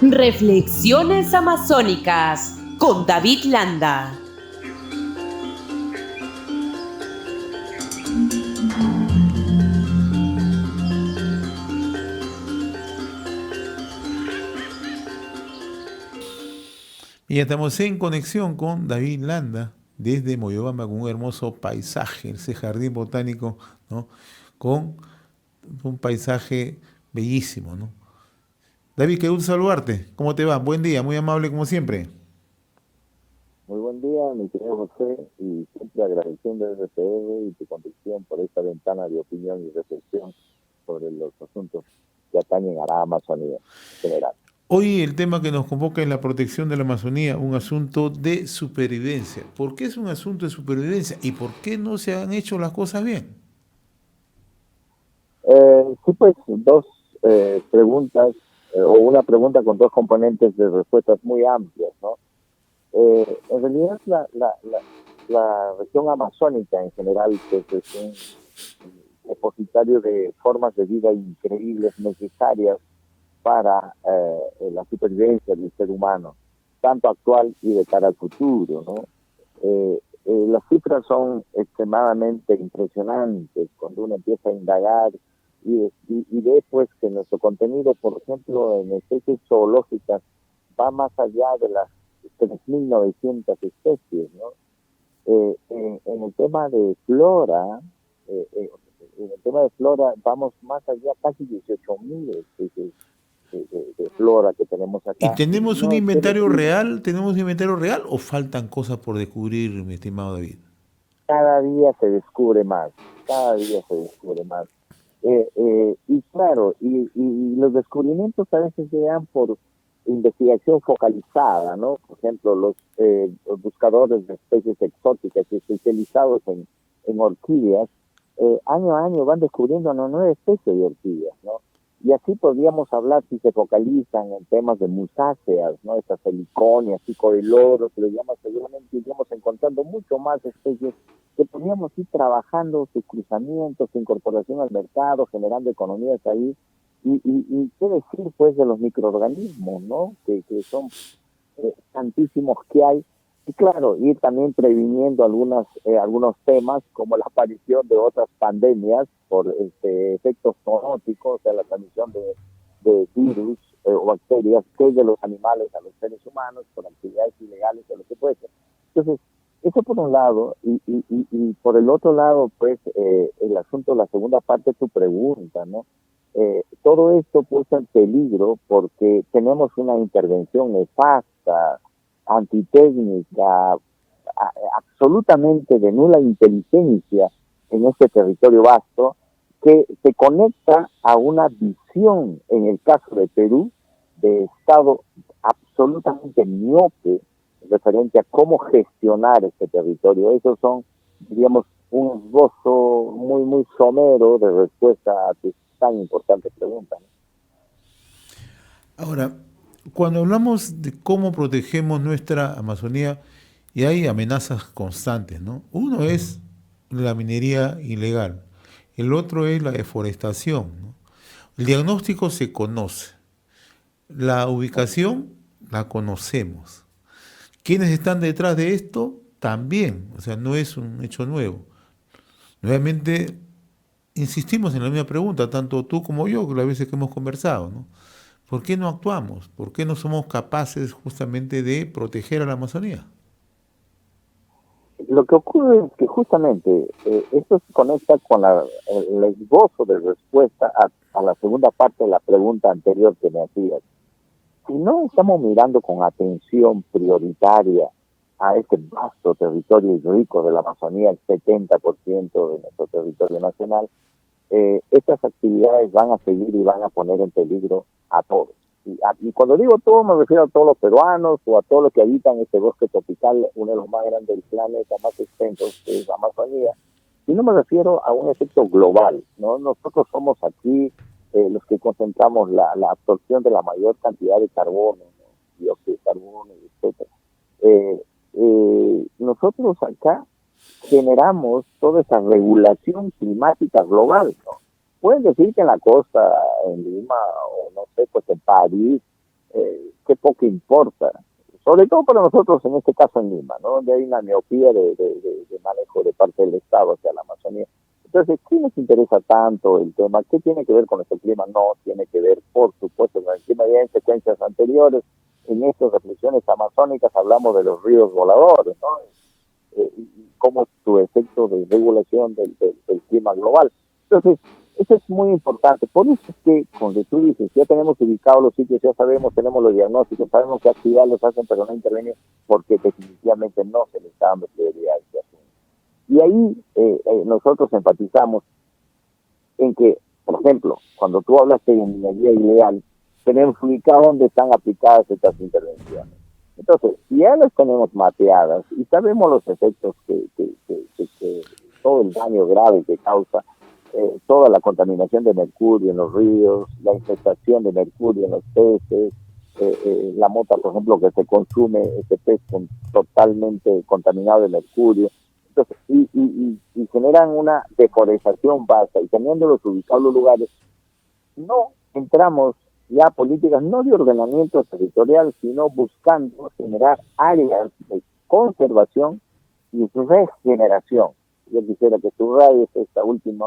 Reflexiones amazónicas con David Landa. Y estamos en conexión con David Landa desde Moyobamba con un hermoso paisaje, ese jardín botánico, ¿no? Con un paisaje bellísimo, ¿no? David, qué gusto saludarte. ¿Cómo te va? Buen día, muy amable como siempre. Muy buen día, mi querido José, y siempre agradeciendo a RCR y tu conducción por esta ventana de opinión y reflexión sobre los asuntos que atañen a la Amazonía en general. Hoy el tema que nos convoca es la protección de la Amazonía, un asunto de supervivencia. ¿Por qué es un asunto de supervivencia y por qué no se han hecho las cosas bien? Sí, pues dos preguntas, o una pregunta con dos componentes de respuestas muy amplias, ¿no? En realidad, la región amazónica en general, pues es un depositario de formas de vida increíbles, necesarias para la supervivencia del ser humano, tanto actual y de cara al futuro, ¿no? Las cifras son extremadamente impresionantes cuando uno empieza a indagar y ve pues que nuestro contenido, por ejemplo, en especies zoológicas va más allá de las 3.900 especies, ¿no? En el tema de flora, eh, eh, en el tema de flora vamos más allá, casi 18.000 especies de flora que tenemos ¿Y acá. Y tenemos un no quiere inventario decir, real? ¿Tenemos un inventario real o faltan cosas por descubrir, mi estimado David? cada día se descubre más, cada día se descubre más. Y claro, y los descubrimientos a veces se dan por investigación focalizada, ¿no? Por ejemplo, los buscadores de especies exóticas especializados en orquídeas, año a año van descubriendo una nueva especie de orquídeas, ¿no? Y así podríamos hablar si se focalizan en temas de musáceas, ¿no? Estas heliconias, pico del oro, que le llaman, seguramente iríamos encontrando mucho más especies que podríamos ir trabajando sus cruzamientos, su incorporación al mercado, generando economías ahí. Y qué decir, pues, de los microorganismos, ¿no? Que son tantísimos que hay. Y claro, ir también previniendo algunos temas, como la aparición de otras pandemias por efectos zoonóticos, o sea, la transmisión de virus o bacterias que de los animales a los seres humanos por actividades ilegales o lo que puede ser. Entonces, eso por un lado, y por el otro lado, pues, el asunto, la segunda parte de tu pregunta, ¿no? Todo esto puso en peligro porque tenemos una intervención nefasta, antitécnica, absolutamente de nula inteligencia en este territorio vasto, que se conecta a una visión, en el caso de Perú, de Estado absolutamente miope referente a cómo gestionar este territorio. Esos son, diríamos, un esbozo muy, muy somero de respuesta a tu tan importante pregunta, ¿no? Ahora, cuando hablamos de cómo protegemos nuestra Amazonía, y hay amenazas constantes, ¿no? Uno es la minería ilegal, el otro es la deforestación, ¿no? El diagnóstico se conoce, la ubicación la conocemos. ¿Quiénes están detrás de esto? También, o sea, no es un hecho nuevo. Nuevamente, insistimos en la misma pregunta, tanto tú como yo, las veces que hemos conversado, ¿no? ¿Por qué no actuamos? ¿Por qué no somos capaces justamente de proteger a la Amazonía? Lo que ocurre es que justamente esto se conecta con el esbozo de respuesta a la segunda parte de la pregunta anterior que me hacías. Si no estamos mirando con atención prioritaria a este vasto territorio y rico de la Amazonía, el 70% de nuestro territorio nacional, estas actividades van a seguir y van a poner en peligro a todos. Y cuando digo todo, me refiero a todos los peruanos o a todos los que habitan este bosque tropical, uno de los más grandes del planeta, más extensos, que es la Amazonía. Y no me refiero a un efecto global, ¿no? Nosotros somos aquí los que concentramos la absorción de la mayor cantidad de carbono, ¿no? Dióxido de carbono, etcétera. Nosotros acá generamos toda esa regulación climática global, ¿no? Pueden decir que en la costa, en Lima, o no sé, pues en París, qué poco importa, sobre todo para nosotros en este caso en Lima, ¿no? Donde hay una miopía de manejo de parte del Estado hacia la Amazonía. Entonces, ¿qué nos interesa tanto el tema? ¿Qué tiene que ver con nuestro clima? No tiene que ver, por supuesto, con el clima. Ya en secuencias anteriores, en estas reflexiones amazónicas, hablamos de los ríos voladores, ¿no? Y cómo es su efecto de regulación del clima global. Entonces, eso es muy importante. Por eso es que, cuando tú dices, ya tenemos ubicados los sitios, ya sabemos, tenemos los diagnósticos, sabemos qué actividades los hacen, pero no intervienen porque definitivamente no se les está dando prioridad a este asunto. Y ahí nosotros enfatizamos en que, por ejemplo, cuando tú hablas de minería ilegal, tenemos ubicado dónde están aplicadas estas intervenciones. Entonces, si ya las tenemos mapeadas y sabemos los efectos que todo el daño grave que causa, toda la contaminación de mercurio en los ríos, la infestación de mercurio en los peces, la mota, por ejemplo, que se consume, ese pez totalmente contaminado de mercurio, entonces, y generan una deforestación vasta, y teniéndolos ubicados los lugares, no entramos ya a políticas no de ordenamiento territorial, sino buscando generar áreas de conservación y regeneración. Yo quisiera que subrayes esta última,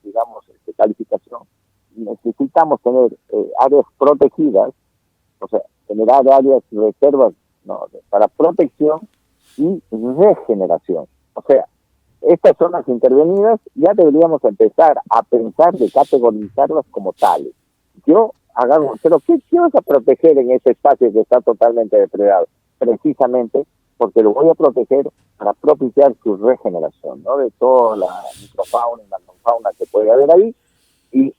digamos, calificación. Necesitamos tener áreas protegidas, o sea, generar áreas reservas, ¿no?, para protección y regeneración. O sea, estas zonas intervenidas ya deberíamos empezar a pensar de categorizarlas como tales. Yo agarro, pero ¿qué vas a proteger en ese espacio que está totalmente depredado? Precisamente porque lo voy a proteger para propiciar su regeneración, ¿no?, de toda la microfauna y la non-fauna que puede haber ahí, y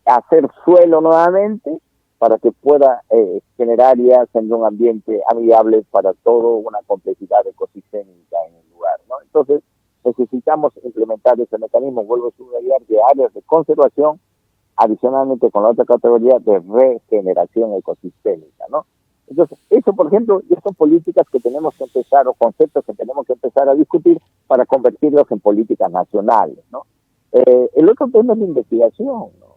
hacer suelo nuevamente para que pueda generar y hacer un ambiente amigable para toda una complejidad ecosistémica en el lugar, ¿no? Entonces, necesitamos implementar ese mecanismo, vuelvo a subrayar, de áreas de conservación, adicionalmente con la otra categoría de regeneración ecosistémica, ¿no? Entonces, eso, por ejemplo, ya son políticas que tenemos que empezar, o conceptos que tenemos que empezar a discutir para convertirlos en políticas nacionales, ¿no? El otro tema es la investigación, ¿no?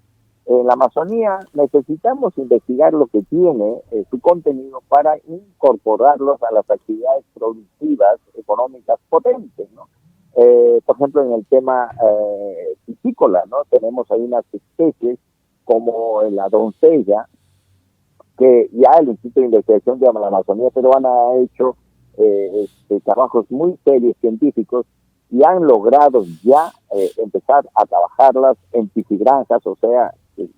En la Amazonía necesitamos investigar lo que tiene su contenido para incorporarlos a las actividades productivas, económicas potentes, ¿no? Por ejemplo, en el tema piscícola, ¿no? Tenemos ahí unas especies como la doncella, que ya el Instituto de Investigación de la Amazonía Peruana ha hecho trabajos muy serios científicos y han logrado ya empezar a trabajarlas en piscigranjas, o sea,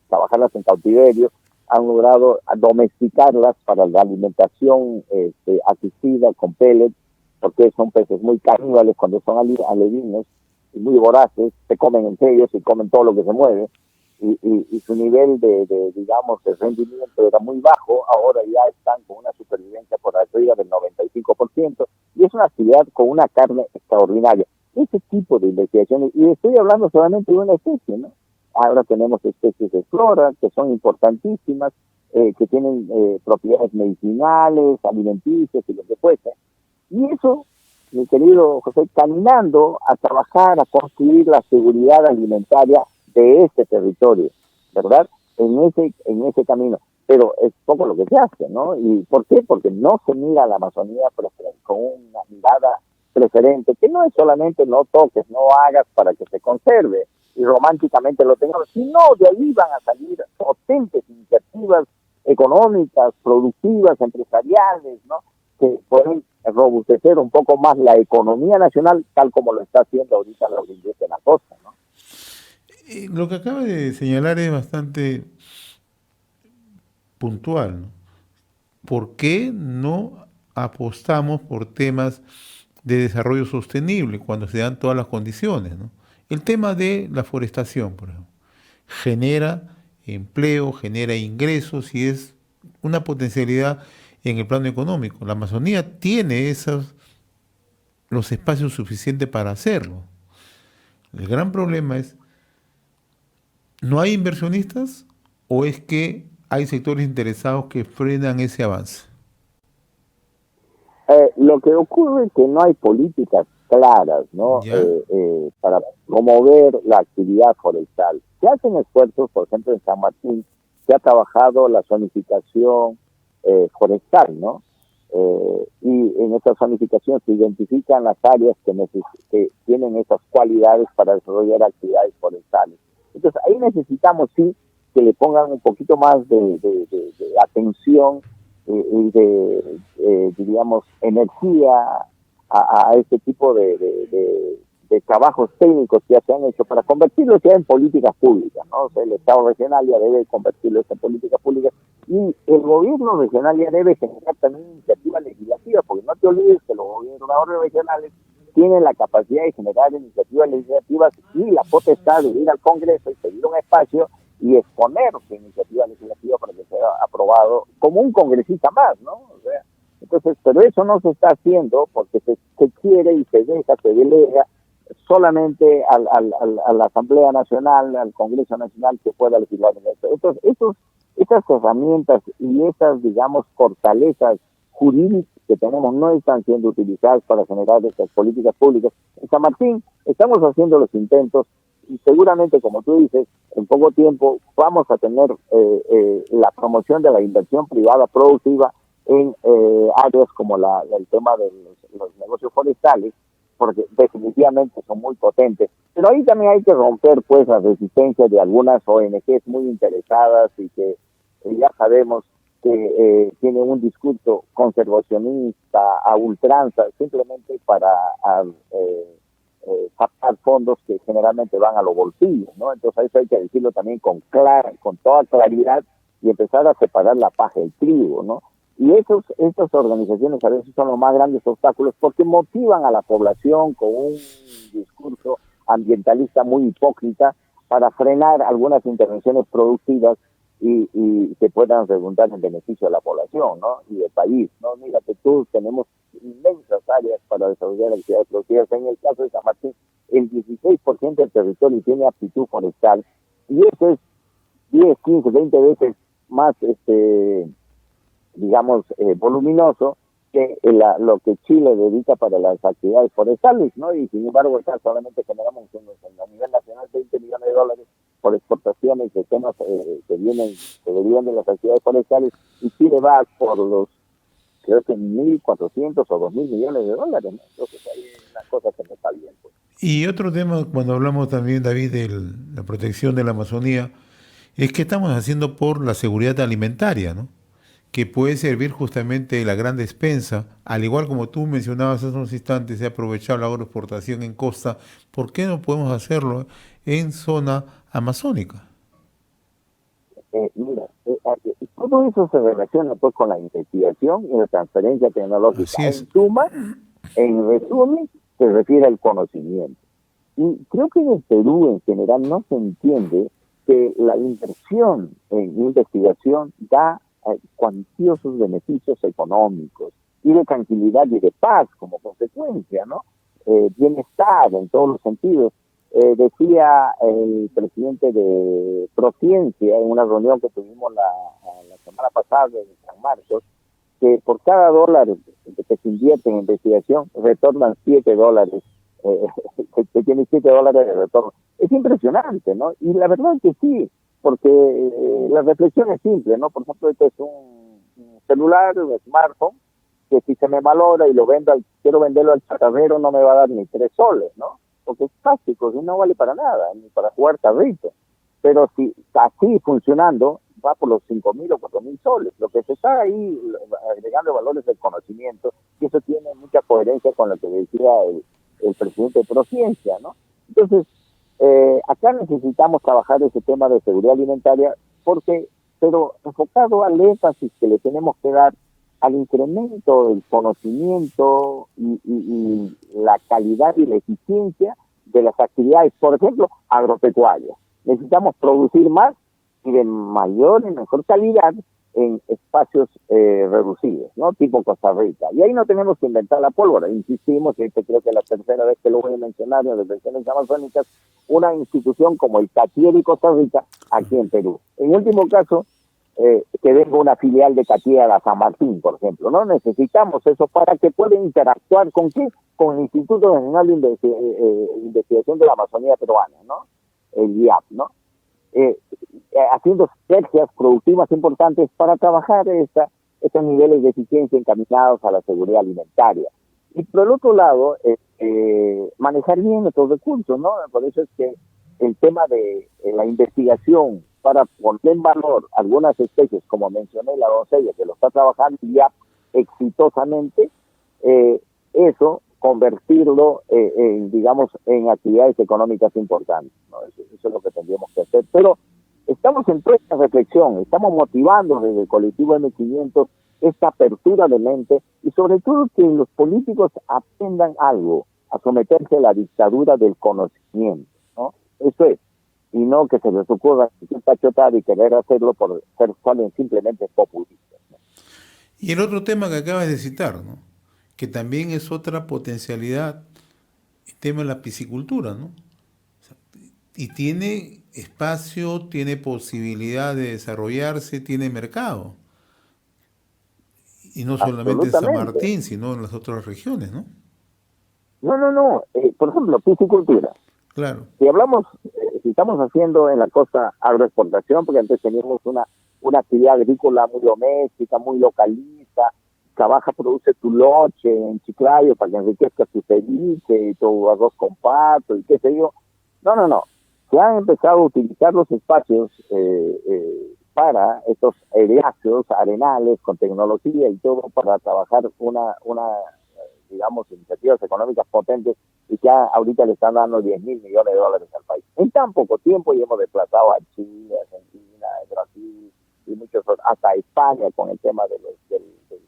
trabajarlas en cautiverio, han logrado domesticarlas para la alimentación asistida con pellets, porque son peces muy caníbales cuando son alevinos y muy voraces, se comen entre ellos y comen todo lo que se mueve, y su nivel digamos, de rendimiento era muy bajo, ahora ya están con una supervivencia por arriba del 95%, y es una actividad con una carne extraordinaria. Ese tipo de investigaciones, y estoy hablando solamente de una especie, ¿no? Ahora tenemos especies de flora que son importantísimas, que tienen propiedades medicinales, alimenticias y lo que fuese. Y eso, mi querido José, caminando a trabajar, a construir la seguridad alimentaria de este territorio, ¿verdad? En ese camino. Pero es poco lo que se hace, ¿no? ¿Y por qué? Porque no se mira a la Amazonía con una mirada preferente, que no es solamente no toques, no hagas para que se conserve y románticamente lo tengamos, sino de ahí van a salir potentes iniciativas económicas, productivas, empresariales, ¿no?, que pueden robustecer un poco más la economía nacional, tal como lo está haciendo ahorita la industria en la costa, ¿no? Lo que acaba de señalar es bastante puntual, ¿no? ¿Por qué no apostamos por temas de desarrollo sostenible cuando se dan todas las condiciones, ¿no? El tema de la forestación, por ejemplo, genera empleo, genera ingresos y es una potencialidad en el plano económico. La Amazonía tiene los espacios suficientes para hacerlo. El gran problema es, ¿no hay inversionistas o es que hay sectores interesados que frenan ese avance? Lo que ocurre es que no hay políticas claras, ¿no? Para promover la actividad forestal. Se hacen esfuerzos, por ejemplo, en San Martín, se ha trabajado la zonificación forestal, ¿no? Y en esta zonificación se identifican las áreas que tienen esas cualidades para desarrollar actividades forestales. Entonces ahí necesitamos sí que le pongan un poquito más de atención y diríamos, energía a este tipo de trabajos técnicos que ya se han hecho para convertirlo ya en políticas públicas, ¿no? O sea, el Estado regional ya debe convertirlo en políticas públicas y el gobierno regional ya debe generar también iniciativas legislativas, porque no te olvides que los gobernadores regionales tienen la capacidad de generar iniciativas legislativas y la potestad de ir al Congreso y pedir un espacio y exponer su iniciativa legislativa para que sea aprobado como un congresista más, ¿no? O sea, entonces, pero eso no se está haciendo porque se quiere y se delega solamente a la Asamblea Nacional, al Congreso Nacional que pueda legislar en esto. Entonces, esas herramientas y esas, digamos, fortalezas jurídicas que tenemos no están siendo utilizadas para generar estas políticas públicas. En San Martín estamos haciendo los intentos y seguramente, como tú dices, en poco tiempo vamos a tener la promoción de la inversión privada productiva en áreas como el tema de los negocios forestales, porque definitivamente son muy potentes. Pero ahí también hay que romper pues la resistencia de algunas ONGs muy interesadas y que ya sabemos que tienen un discurso conservacionista a ultranza simplemente para sacar fondos que generalmente van a los bolsillos, ¿no? Entonces eso hay que decirlo también con toda claridad y empezar a separar la paja del trigo, ¿no? Y estas organizaciones a veces son los más grandes obstáculos porque motivan a la población con un discurso ambientalista muy hipócrita para frenar algunas intervenciones productivas y que puedan redundar en beneficio de la población, ¿no? Y del país, ¿no? Mírate tú, tenemos inmensas áreas para desarrollar actividades productivas. En el caso de San Martín, el 16% del territorio tiene aptitud forestal y eso es 10, 15, 20 veces más digamos, voluminoso que lo que Chile dedica para las actividades forestales, ¿no? Y sin embargo, acá solamente generamos a nivel nacional 20 millones de dólares por exportaciones de temas que derivan de las actividades forestales, y Chile va por los, creo que 1.400 o 2.000 millones de dólares, ¿no? Entonces hay una cosa que no está bien, pues. Y otro tema, cuando hablamos también, David, de la protección de la Amazonía, es que estamos haciendo por la seguridad alimentaria, ¿no? Que puede servir justamente la gran despensa, al igual como tú mencionabas hace unos instantes, de aprovechar la agroexportación en costa. ¿Por qué no podemos hacerlo en zona amazónica? Mira, todo eso se relaciona pues con la investigación y la transferencia tecnológica. Así es. En suma, en resumen, se refiere al conocimiento. Y creo que en el Perú en general no se entiende que la inversión en investigación da cuantiosos beneficios económicos y de tranquilidad y de paz como consecuencia, ¿no? Bienestar en todos los sentidos. Decía el presidente de Prociencia en una reunión que tuvimos la semana pasada en San Marcos, que por cada dólar que se invierte en investigación retornan $7, que tiene $7 de retorno. Es impresionante, ¿no? Y la verdad es que sí, porque la reflexión es simple, ¿no? Por ejemplo, este es un celular, un smartphone, que si se me valora y quiero venderlo al chatarrero, no me va a dar ni 3 soles, ¿no? Porque es plástico y no vale para nada, ni para jugar carrito. Pero si así funcionando, va por los 5.000 o 4.000 soles. Lo que se está ahí agregando valores del conocimiento, y eso tiene mucha coherencia con lo que decía el presidente de Prociencia, ¿no? Entonces, acá necesitamos trabajar ese tema de seguridad alimentaria, pero enfocado al énfasis que le tenemos que dar al incremento del conocimiento y la calidad y la eficiencia de las actividades, por ejemplo, agropecuarias. Necesitamos producir más y de mayor y mejor calidad en espacios reducidos, ¿no? Tipo Costa Rica. Y ahí no tenemos que inventar la pólvora. Insistimos, y creo que es la tercera vez que lo voy a mencionar en las regiones amazónicas, una institución como el CATIER y Costa Rica aquí en Perú. En último caso, que venga una filial de CATIER a San Martín, por ejemplo, ¿no? Necesitamos eso para que pueda interactuar ¿con qué? Con el Instituto Nacional de Investigación de la Amazonía Peruana, ¿no? El IAP, ¿no? haciendo sinergias productivas importantes para trabajar estos niveles de eficiencia encaminados a la seguridad alimentaria. Y por el otro lado, manejar bien nuestros recursos, ¿no? Por eso es que el tema de la investigación para poner en valor algunas especies, como mencioné, la doncella, que lo está trabajando ya exitosamente, eso convertirlo, digamos, en actividades económicas importantes, ¿no? Eso es lo que tendríamos que hacer. Pero estamos en toda esta reflexión, estamos motivando desde el colectivo M500 esta apertura de mente y sobre todo que los políticos aprendan algo, a someterse a la dictadura del conocimiento, ¿no? Eso es, y no que se les ocurra pachotar y querer hacerlo por ser simplemente populistas, ¿no? Y el otro tema que acabas de citar, ¿no? Que también es otra potencialidad, el tema de la piscicultura, ¿no? Y tiene espacio, tiene posibilidad de desarrollarse, tiene mercado. Y no solamente en San Martín, sino en las otras regiones, ¿no? No. Por ejemplo, piscicultura. Claro. Si hablamos, si estamos haciendo en la costa agroexportación, porque antes teníamos una actividad agrícola muy doméstica, muy localista, trabaja, produce tu loche en Chiclayo para que enriquezca tu ceviche y tu arroz con pato y qué sé yo. No. Se han empezado a utilizar los espacios para estos herbáceos, arenales, con tecnología y todo para trabajar una digamos, iniciativas económicas potentes y que ahorita le están dando 10.000 millones de dólares al país. En tan poco tiempo ya hemos desplazado a Chile, Argentina, Brasil y muchos otros, hasta España con el tema del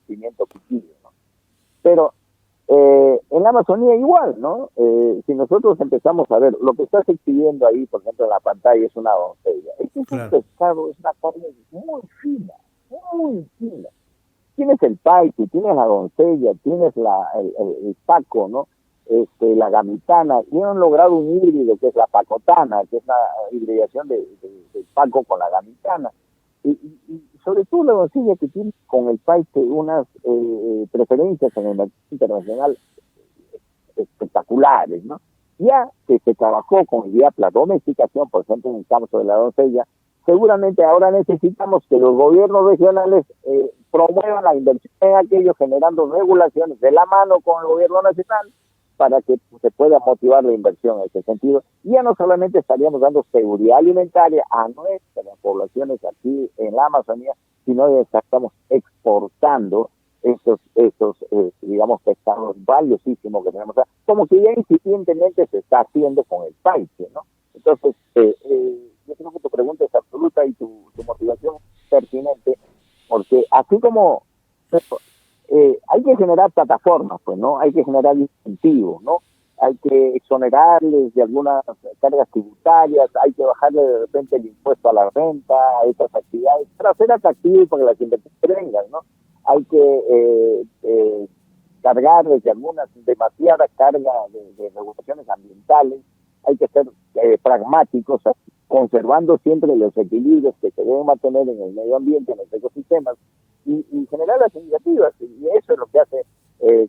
pimiento piquillo, ¿no? Pero en la Amazonía igual, ¿no? Si nosotros empezamos a ver, lo que estás exhibiendo ahí, por ejemplo, en la pantalla es una doncella. Este es un pescado, es una carne muy fina, muy fina. Tienes el paique, tienes la doncella, tienes el paco, ¿no? La gamitana, y han logrado un híbrido que es la pacotana, que es la hibridación del paco con la gamitana. Y sobre todo la doncella que tiene con el paique unas preferencias en el mercado internacional espectaculares, ¿no? Ya que se trabajó con la domesticación, por ejemplo, en el caso de la doncella, seguramente ahora necesitamos que los gobiernos regionales promuevan la inversión en aquello, generando regulaciones de la mano con el gobierno nacional para que se pueda motivar la inversión en ese sentido. Y ya no solamente estaríamos dando seguridad alimentaria a nuestras poblaciones aquí en la Amazonía, sino que estamos exportando esos digamos, pescados valiosísimos que tenemos, como que ya incipientemente se está haciendo con el país, ¿no? Entonces, yo creo que tu pregunta es absoluta y tu motivación es pertinente, porque así como hay que generar plataformas, pues, ¿no? Hay que generar incentivos, ¿no? Hay que exonerarles de algunas cargas tributarias, hay que bajarle de repente el impuesto a la renta, a esas actividades, para hacer atractivo y para que las inversiones vengan, ¿no? Hay que cargarles de algunas demasiada carga de regulaciones ambientales, hay que ser pragmáticos, conservando siempre los equilibrios que se deben mantener en el medio ambiente, en los ecosistemas, y generar las iniciativas, y eso es lo que hace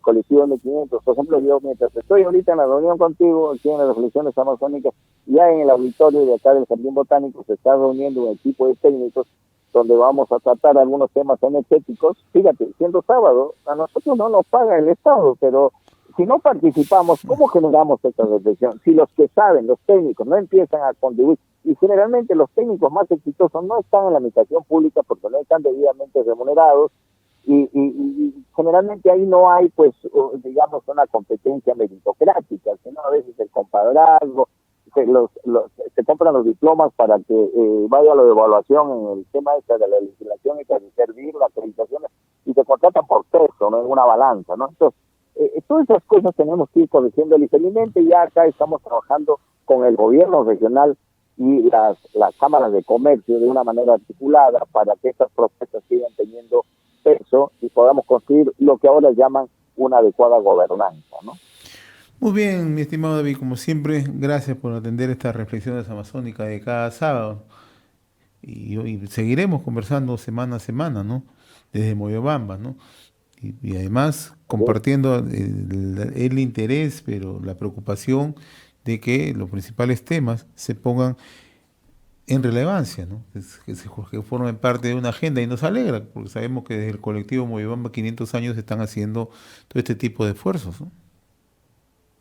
Colectivo M500. Por ejemplo, yo mientras estoy ahorita en la reunión contigo, aquí en las reflexiones amazónicas, ya en el auditorio de acá del Jardín Botánico se está reuniendo un equipo de técnicos donde vamos a tratar algunos temas energéticos. Fíjate, siendo sábado, a nosotros no nos paga el Estado, pero si no participamos, ¿cómo generamos esta reflexión? Si los que saben, los técnicos, no empiezan a contribuir, y generalmente los técnicos más exitosos no están en la administración pública porque no están debidamente remunerados, y generalmente ahí no hay, pues, digamos, una competencia meritocrática, sino a veces el compadrazgo, se compran los diplomas para que vaya a la evaluación en el tema de la legislación y de servir las acreditaciones, y se contratan por peso, no en una balanza, ¿no? Entonces, todas esas cosas tenemos que ir corrigiendo ligeramente, y ya acá estamos trabajando con el gobierno regional y las cámaras de comercio de una manera articulada para que estas propuestas sigan teniendo peso y podamos construir lo que ahora llaman una adecuada gobernanza, ¿no? Muy bien, mi estimado David, como siempre, gracias por atender estas reflexiones amazónicas de cada sábado. Y seguiremos conversando semana a semana, ¿no? Desde Moyobamba, ¿no? Y además compartiendo el interés, pero la preocupación de que los principales temas se pongan en relevancia, ¿no? Que formen parte de una agenda y nos alegra, porque sabemos que desde el colectivo Moyobamba 500 años están haciendo todo este tipo de esfuerzos, ¿no?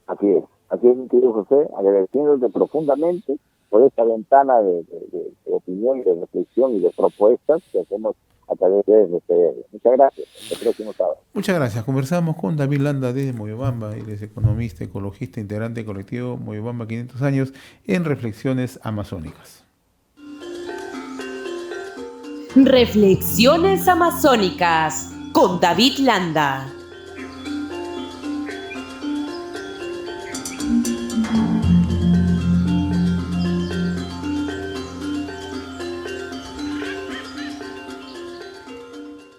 Así es, mi querido José, agradeciéndote profundamente por esta ventana de opinión, de reflexión y de propuestas que hacemos a través de RTR. Muchas gracias. Hasta el próximo sábado. Muchas gracias. Conversamos con David Landa desde Moyobamba. Él es economista, ecologista, integrante del colectivo Moyobamba 500 años en Reflexiones Amazónicas. Reflexiones Amazónicas con David Landa.